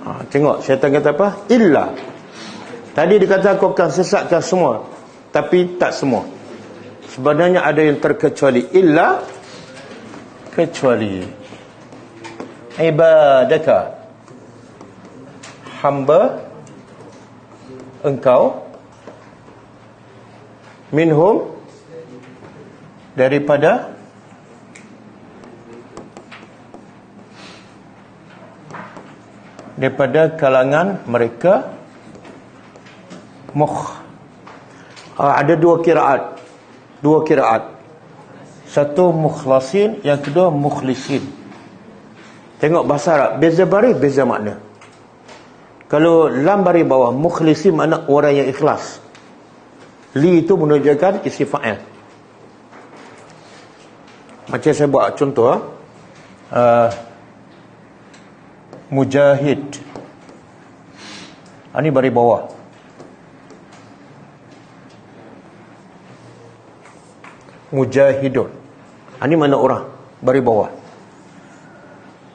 Tengok syaitan kata apa? Illa. Tadi dia kata aku akan sesatkan semua, tapi tak semua. Sebenarnya ada yang terkecuali. Illa, kecuali ibadaka, hamba engkau, minhum, daripada kalangan mereka, ada dua kiraat. Satu mukhlasin, yang kedua mukhlisin. Tengok bahasa Arab, beza baris, beza makna. Kalau lam baris bawah, mukhlisin makna orang yang ikhlas. Li itu menunjukkan isi fa'il. Macam saya buat contoh, mujahid. Ini baris bawah. Mujahidun. Ini mana orang? Baris bawah.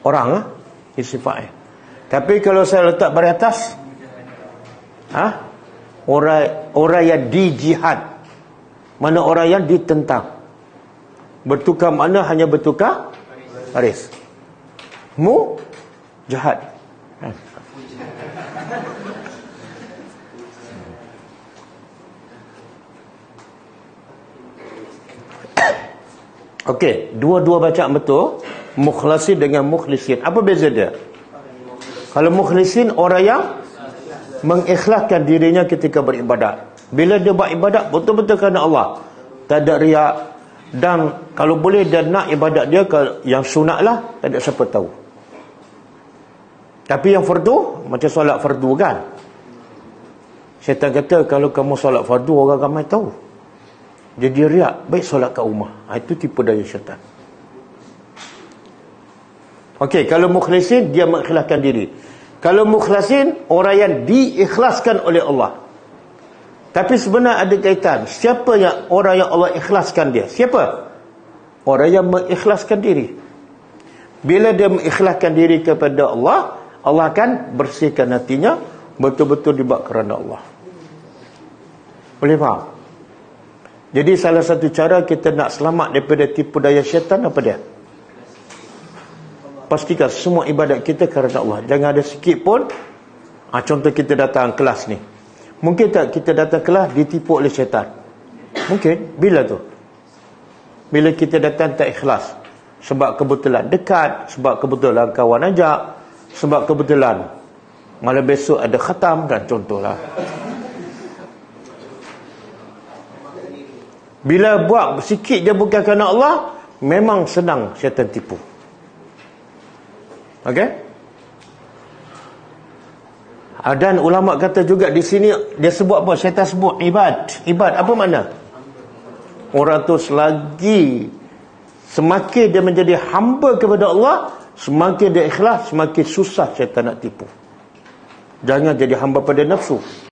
Orang, isi fa'il. Tapi kalau saya letak baris atas, orang yang di jihad. Mana orang yang ditentang. Bertukar makna, hanya bertukar baris. Jahat. Okey, dua-dua bacaan betul. Mukhlasin dengan mukhlisin. Apa beza dia? Kalau mukhlisin, orang yang mengikhlaskan dirinya ketika beribadat. Bila dia buat ibadat betul-betul kerana Allah, tak ada riak. Dan kalau boleh dia nak ibadat dia yang sunat lah, tak ada siapa tahu. Tapi yang fardu, macam solat fardu kan, syaitan kata kalau kamu solat fardu orang ramai tahu, jadi riak, baik solat kat rumah. Itu tipu daya syaitan. Okey, kalau mukhlisin, dia mengikhlaskan diri. Kalau mukhlasin, orang yang diikhlaskan oleh Allah. Tapi sebenarnya ada kaitan. Siapa yang orang yang Allah ikhlaskan dia? Siapa? Orang yang mengikhlaskan diri. Bila dia mengikhlaskan diri kepada Allah, Allah akan bersihkan hatinya, betul-betul dibuat kerana Allah. Boleh faham? Jadi salah satu cara kita nak selamat daripada tipu daya syaitan apa dia? Pastikan semua ibadat kita kerana Allah. Jangan ada sikit pun. Contoh kita datang kelas ni, mungkin tak kita datang kelas ditipu oleh syaitan? Mungkin. Bila tu? Bila kita datang tak ikhlas, sebab kebetulan dekat, sebab kebetulan kawan ajak, sebab kebetulan malam besok ada khatam dan contohlah. Bila buat sikit je bukan kerana Allah, memang senang syaitan tipu. Okey? Dan ulama kata juga di sini dia sebut apa? Syaitan sebut ibad. Ibad apa makna? Orang tu selagi semakin dia menjadi hamba kepada Allah, semakin dia ikhlas, semakin susah syaitan nak tipu. Jangan jadi hamba pada nafsu.